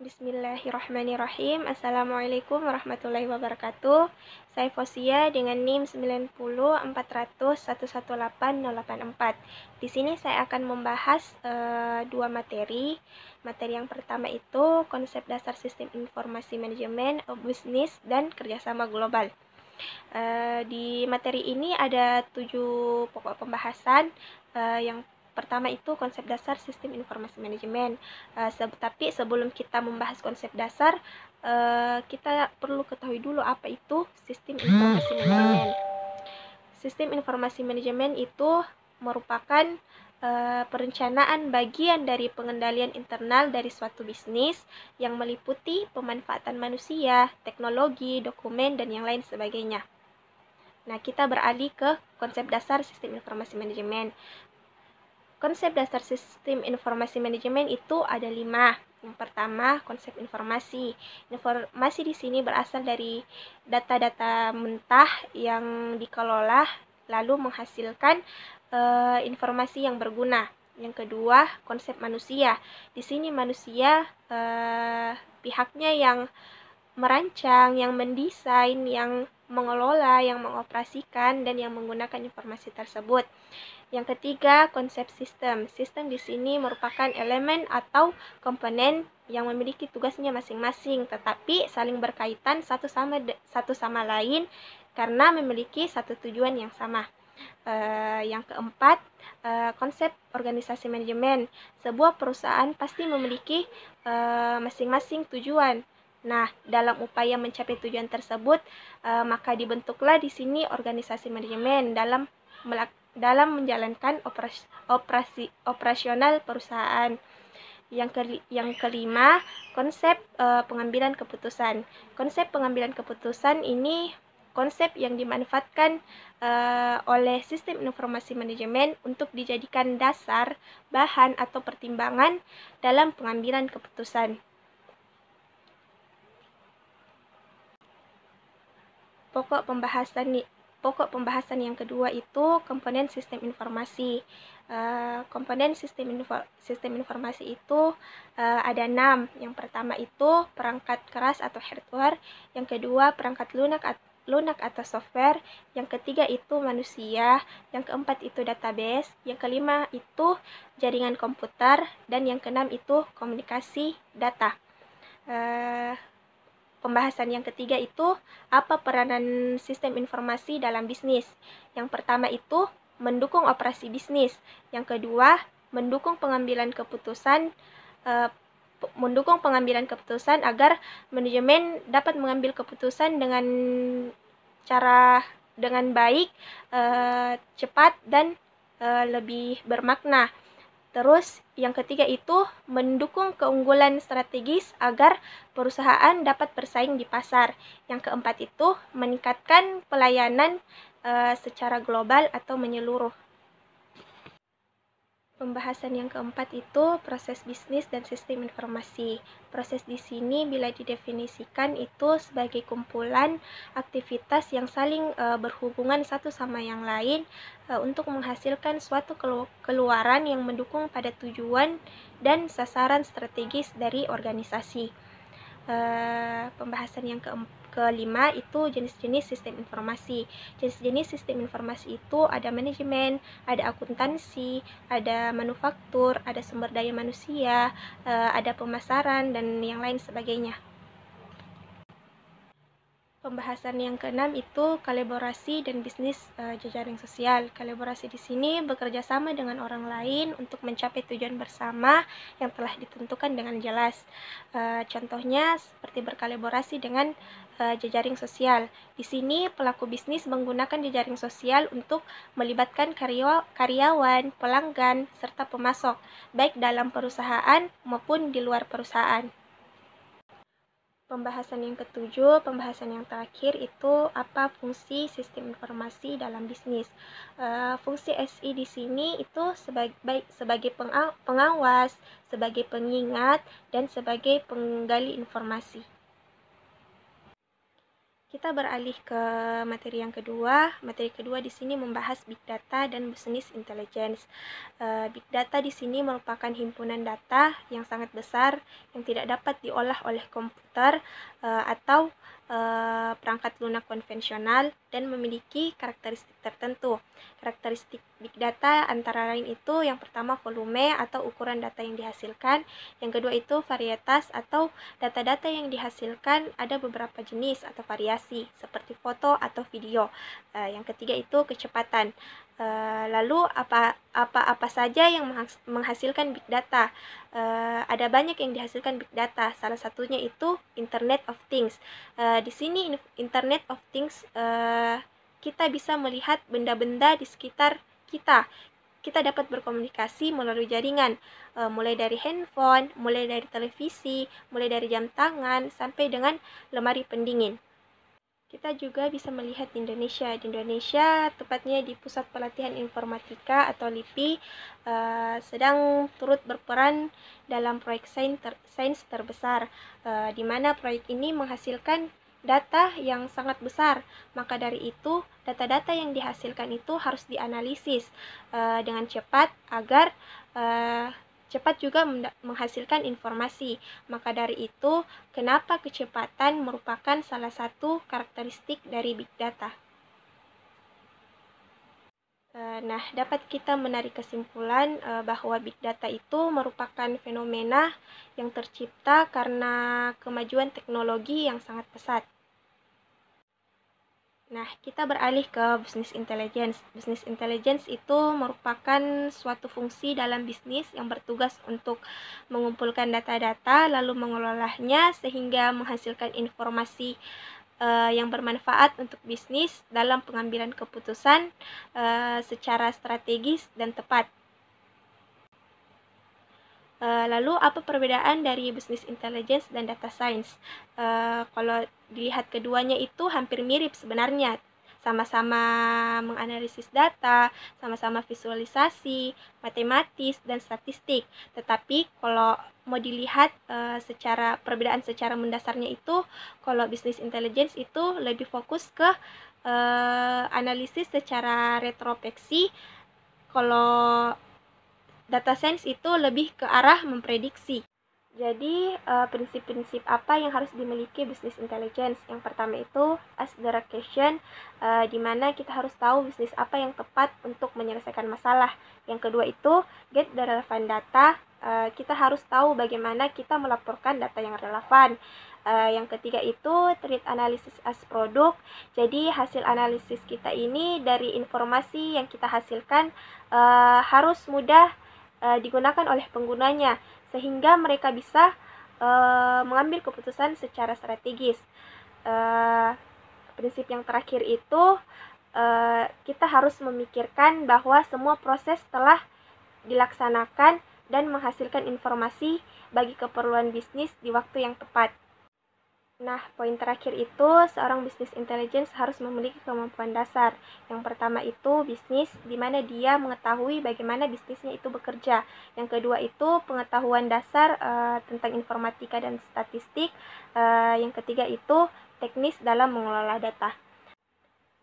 Bismillahirrahmanirrahim. Assalamualaikum warahmatullahi wabarakatuh. Saya Fosia dengan NIM 9040011884. Di sini saya akan membahas dua materi. Materi yang pertama itu konsep dasar sistem informasi manajemen, bisnis, dan kerjasama global. Di materi ini ada 7 pokok pembahasan. Yang pertama itu konsep dasar sistem informasi manajemen. Tapi sebelum kita membahas konsep dasar, kita perlu ketahui dulu apa itu sistem informasi manajemen. Sistem informasi manajemen itu merupakan perencanaan bagian dari pengendalian internal dari suatu bisnis yang meliputi pemanfaatan manusia, teknologi, dokumen, dan yang lain sebagainya. Nah, kita beralih ke konsep dasar sistem informasi manajemen. Konsep dasar sistem informasi manajemen itu ada 5. Yang pertama, konsep informasi. Informasi di sini berasal dari data-data mentah yang dikelola lalu menghasilkan informasi yang berguna. Yang kedua, konsep manusia. Di sini manusia pihaknya yang merancang, yang mendesain, yang mengelola, yang mengoperasikan, dan yang menggunakan informasi tersebut. Yang ketiga, konsep sistem. Sistem di sini merupakan elemen atau komponen yang memiliki tugasnya masing-masing, tetapi saling berkaitan satu sama lain karena memiliki satu tujuan yang sama. Yang keempat, konsep organisasi manajemen. Sebuah perusahaan pasti memiliki masing-masing tujuan. Nah, dalam upaya mencapai tujuan tersebut, maka dibentuklah di sini organisasi manajemen dalam menjalankan operasional perusahaan. Yang kelima, konsep pengambilan keputusan. Konsep pengambilan keputusan ini konsep yang dimanfaatkan oleh sistem informasi manajemen untuk dijadikan dasar, bahan, atau pertimbangan dalam pengambilan keputusan. Pokok pembahasan yang kedua itu komponen sistem informasi. Komponen sistem informasi itu ada 6. Yang pertama itu perangkat keras atau hardware, yang kedua perangkat lunak atau software, yang ketiga itu manusia, yang keempat itu database, yang kelima itu jaringan komputer, dan yang keenam itu komunikasi data. Pembahasan yang ketiga itu apa peranan sistem informasi dalam bisnis. Yang pertama itu mendukung operasi bisnis. Yang kedua, mendukung pengambilan keputusan agar manajemen dapat mengambil keputusan dengan baik, cepat, dan lebih bermakna. Terus yang ketiga itu mendukung keunggulan strategis agar perusahaan dapat bersaing di pasar. Yang keempat itu meningkatkan pelayanan secara global atau menyeluruh. Pembahasan yang keempat itu proses bisnis dan sistem informasi. Proses di sini bila didefinisikan itu sebagai kumpulan aktivitas yang saling berhubungan satu sama yang lain untuk menghasilkan suatu keluaran yang mendukung pada tujuan dan sasaran strategis dari organisasi. Pembahasan yang kelima itu jenis-jenis sistem informasi. Jenis-jenis sistem informasi itu ada manajemen, ada akuntansi, ada manufaktur, ada sumber daya manusia, ada pemasaran, dan yang lain sebagainya. Pembahasan yang keenam itu kolaborasi dan bisnis jejaring sosial. Kolaborasi di sini bekerja sama dengan orang lain untuk mencapai tujuan bersama yang telah ditentukan dengan jelas. Contohnya seperti berkolaborasi dengan jejaring sosial. Di sini pelaku bisnis menggunakan jejaring sosial untuk melibatkan karyawan, pelanggan, serta pemasok, baik dalam perusahaan maupun di luar perusahaan. Pembahasan yang ketujuh, pembahasan yang terakhir itu apa fungsi sistem informasi dalam bisnis. Fungsi SI di sini itu sebagai pengawas, sebagai pengingat, dan sebagai penggali informasi. Kita beralih ke materi yang kedua. Materi kedua di sini membahas Big Data dan Business Intelligence. Big Data di sini merupakan himpunan data yang sangat besar yang tidak dapat diolah oleh komputer atau perangkat lunak konvensional dan memiliki karakteristik tertentu. Karakteristik Big Data antara lain itu yang pertama volume atau ukuran data yang dihasilkan, yang kedua itu varietas atau data-data yang dihasilkan ada beberapa jenis atau variasi seperti foto atau video. Yang ketiga itu kecepatan. Lalu apa saja yang menghasilkan Big Data? Ada banyak yang dihasilkan Big Data. Salah satunya itu Internet of Things. Di sini Internet of Things kita bisa melihat benda-benda di sekitar kita. Kita dapat berkomunikasi melalui jaringan, mulai dari handphone, mulai dari televisi, mulai dari jam tangan, sampai dengan lemari pendingin. Kita juga bisa melihat di Indonesia, tepatnya di Pusat Pelatihan Informatika atau LIPI, sedang turut berperan dalam proyek sains terbesar, di mana proyek ini menghasilkan data yang sangat besar. Maka dari itu, data-data yang dihasilkan itu harus dianalisis dengan cepat agar cepat juga menghasilkan informasi. Maka dari itu, kenapa kecepatan merupakan salah satu karakteristik dari Big Data. Nah, dapat kita menarik kesimpulan bahwa Big Data itu merupakan fenomena yang tercipta karena kemajuan teknologi yang sangat pesat. Nah, kita beralih ke Business Intelligence. Business Intelligence itu merupakan suatu fungsi dalam bisnis yang bertugas untuk mengumpulkan data-data lalu mengelolanya sehingga menghasilkan informasi yang bermanfaat untuk bisnis dalam pengambilan keputusan secara strategis dan tepat. Lalu apa perbedaan dari business intelligence dan data science? Kalau dilihat keduanya itu hampir mirip sebenarnya, sama-sama menganalisis data, sama-sama visualisasi, matematis, dan statistik. Tetapi kalau mau dilihat perbedaan secara mendasarnya itu, kalau business intelligence itu lebih fokus ke analisis secara retrospeksi, kalau data science itu lebih ke arah memprediksi. Jadi, prinsip-prinsip apa yang harus dimiliki business intelligence? Yang pertama itu ask the right question, di mana kita harus tahu bisnis apa yang tepat untuk menyelesaikan masalah. Yang kedua itu get the relevant data, kita harus tahu bagaimana kita melaporkan data yang relevan. Yang ketiga itu treat analysis as product, jadi hasil analisis kita ini dari informasi yang kita hasilkan harus mudah digunakan oleh penggunanya sehingga mereka bisa mengambil keputusan secara strategis. Prinsip yang terakhir itu kita harus memikirkan bahwa semua proses telah dilaksanakan dan menghasilkan informasi bagi keperluan bisnis di waktu yang tepat. Nah, poin terakhir itu, seorang business intelligence harus memiliki kemampuan dasar. Yang pertama itu bisnis, di mana dia mengetahui bagaimana bisnisnya itu bekerja. Yang kedua itu pengetahuan dasar tentang informatika dan statistik. Yang ketiga itu teknis dalam mengelola data.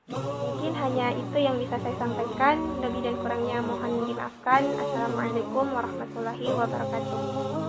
Mungkin hanya itu yang bisa saya sampaikan. Lebih dan kurangnya mohon dimaafkan. Assalamualaikum warahmatullahi wabarakatuh.